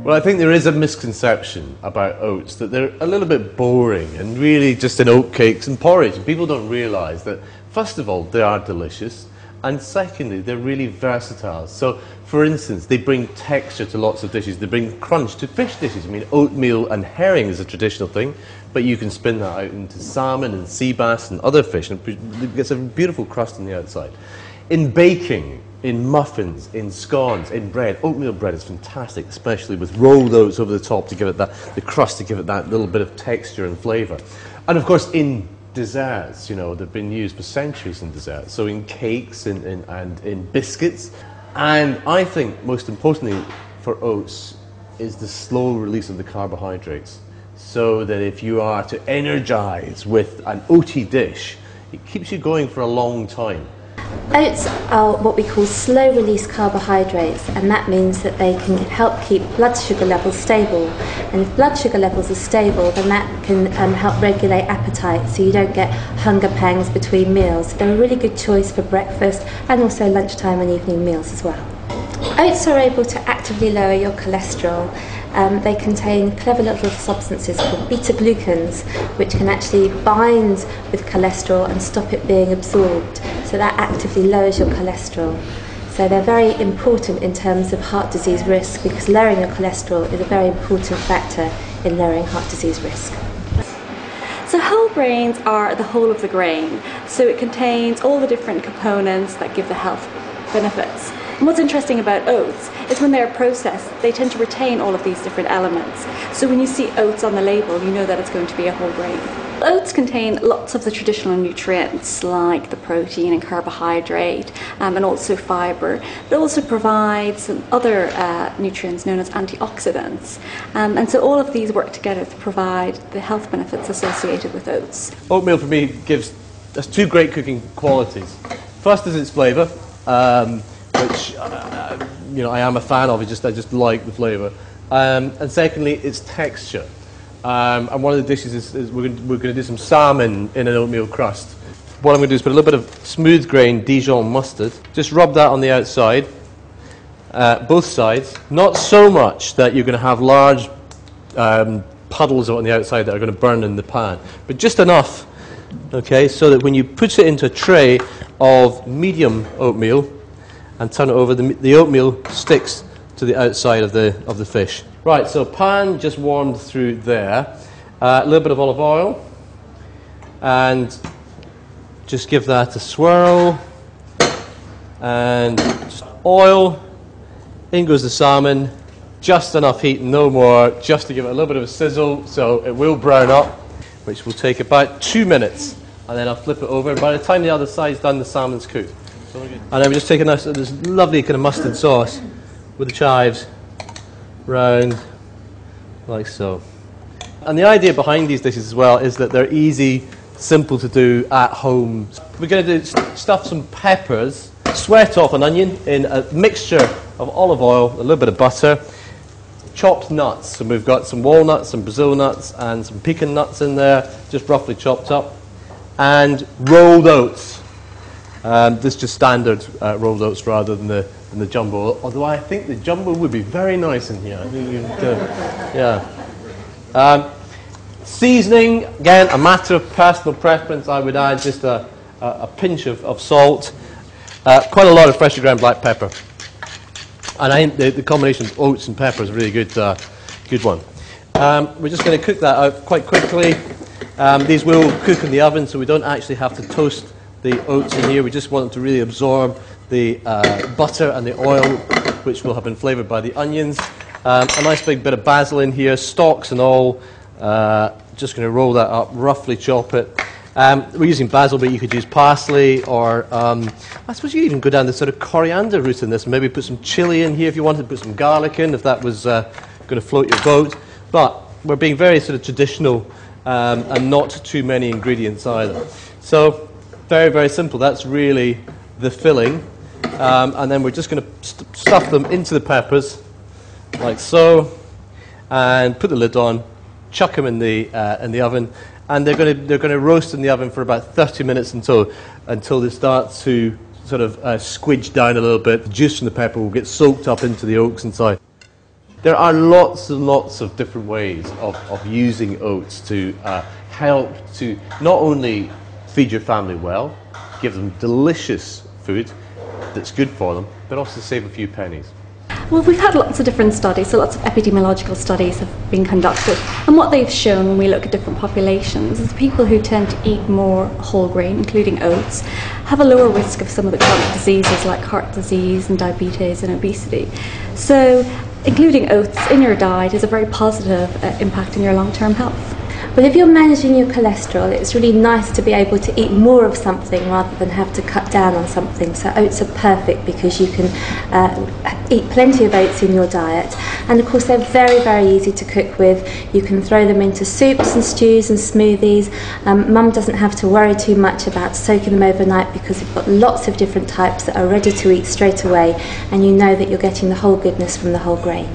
Well, I think there is a misconception about oats, that they're a little bit boring and really just in oat cakes and porridge. And people don't realise that, first of all, they are delicious, and secondly, they're really versatile. So, for instance, they bring texture to lots of dishes. They bring crunch to fish dishes. I mean, oatmeal and herring is a traditional thing, but you can spin that out into salmon and sea bass and other fish, and it gets a beautiful crust on the outside. In baking, in muffins, in scones, in bread, oatmeal bread is fantastic, especially with rolled oats over the top to give it that, the crust to give it that little bit of texture and flavour. And of course, in desserts, you know, they've been used for centuries in desserts, so in cakes and in biscuits. And I think, most importantly for oats, is the slow release of the carbohydrates, so that if you are to energise with an oaty dish, it keeps you going for a long time. Oats are what we call slow-release carbohydrates, and that means that they can help keep blood sugar levels stable. And if blood sugar levels are stable, then that can help regulate appetite, so you don't get hunger pangs between meals. So they're a really good choice for breakfast and also lunchtime and evening meals as well. Oats are able to actively lower your cholesterol. They contain clever little substances called beta-glucans, which can actually bind with cholesterol and stop it being absorbed. So that actively lowers your cholesterol. So they're very important in terms of heart disease risk, because lowering your cholesterol is a very important factor in lowering heart disease risk. So whole grains are the whole of the grain. So it contains all the different components that give the health benefits. And what's interesting about oats is when they're processed, they tend to retain all of these different elements. So when you see oats on the label, you know that it's going to be a whole grain. Oats contain lots of the traditional nutrients like the protein and carbohydrate and also fibre. They also provide some other nutrients known as antioxidants. And so all of these work together to provide the health benefits associated with oats. Oatmeal for me has two great cooking qualities. First is its flavour, which you know, I am a fan of. I just like the flavour. And secondly, its texture. And one of the dishes is we're going to do some salmon in an oatmeal crust. What I'm going to do is put a little bit of smooth grain Dijon mustard. Just rub that on the outside, both sides. Not so much that you're going to have large puddles on the outside that are going to burn in the pan, but just enough, okay, so that when you put it into a tray of medium oatmeal and turn it over, the oatmeal sticks to the outside of the fish. Right, so pan just warmed through there. A little bit of olive oil, and just give that a swirl, and just oil. In goes the salmon, just enough heat, no more, just to give it a little bit of a sizzle, so it will brown up, which will take about 2 minutes, and then I'll flip it over. And by the time the other side's done, the salmon's cooked. And then we just take this lovely kind of mustard sauce with the chives round, like so. And the idea behind these dishes as well is that they're easy, simple to do at home. We're going to stuff some peppers, sweat off an onion in a mixture of olive oil, a little bit of butter, chopped nuts. So we've got some walnuts, some Brazil nuts, and some pecan nuts in there, just roughly chopped up, and rolled oats. This is just standard rolled oats rather than the jumbo, although I think the jumbo would be very nice in here. I think yeah. Seasoning, again, a matter of personal preference. I would add just a pinch of salt, quite a lot of freshly ground black pepper. And I think the combination of oats and pepper is a really good one. We're just going to cook that out quite quickly. These will cook in the oven, so we don't actually have to toast the oats in here. We just want them to really absorb the butter and the oil, which will have been flavoured by the onions. A nice big bit of basil in here, stalks and all. Just going to roll that up, roughly chop it. We're using basil, but you could use parsley, or I suppose you could even go down the sort of coriander route in this. Maybe put some chilli in here if you wanted to put some garlic in, if that was going to float your boat. But we're being very sort of traditional and not too many ingredients either. So very, very simple. That's really the filling. And then we're just going to stuff them into the peppers, like so, and put the lid on, chuck them in the oven, and they're going to roast in the oven for about 30 minutes until they start to sort of squidge down a little bit. The juice from the pepper will get soaked up into the yolks inside. There are lots and lots of different ways of using oats to help to not only feed your family well, give them delicious food that's good for them, but also save a few pennies. Well, we've had lots of different studies, so lots of epidemiological studies have been conducted, and what they've shown when we look at different populations is people who tend to eat more whole grain, including oats, have a lower risk of some of the chronic diseases like heart disease and diabetes and obesity. So including oats in your diet is a very positive impact in your long-term health. Well, if you're managing your cholesterol, it's really nice to be able to eat more of something rather than have to cut down on something. So oats are perfect because you can eat plenty of oats in your diet. And of course they're very, very easy to cook with. You can throw them into soups and stews and smoothies. Mum doesn't have to worry too much about soaking them overnight because you've got lots of different types that are ready to eat straight away, and you know that you're getting the whole goodness from the whole grain.